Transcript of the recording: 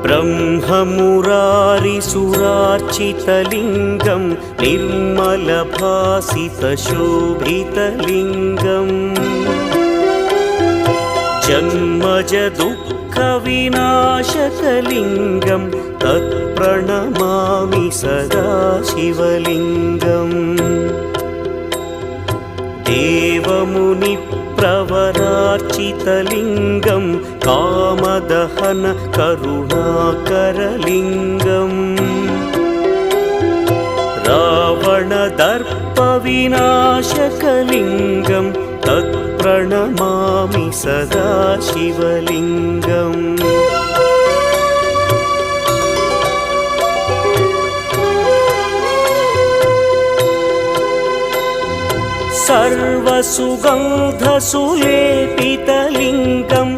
ब्रह्ममुरारिसुरार्चितलिङ्गं निर्मलभासितशोभितलिङ्गम् जन्मजदुःखविनाशकलिङ्गं तत्प्रणमामि सदा शिवलिङ्गम् देवमुनिप्रवरार्चितलिङ्गं कामदहन करुणाकरलिङ्गम् रावणदर्पविनाशकलिङ्गं तत्प्रणमामि सदा शिवलिङ्गम् सर्वसुगन्धसुलेपितलिङ्गं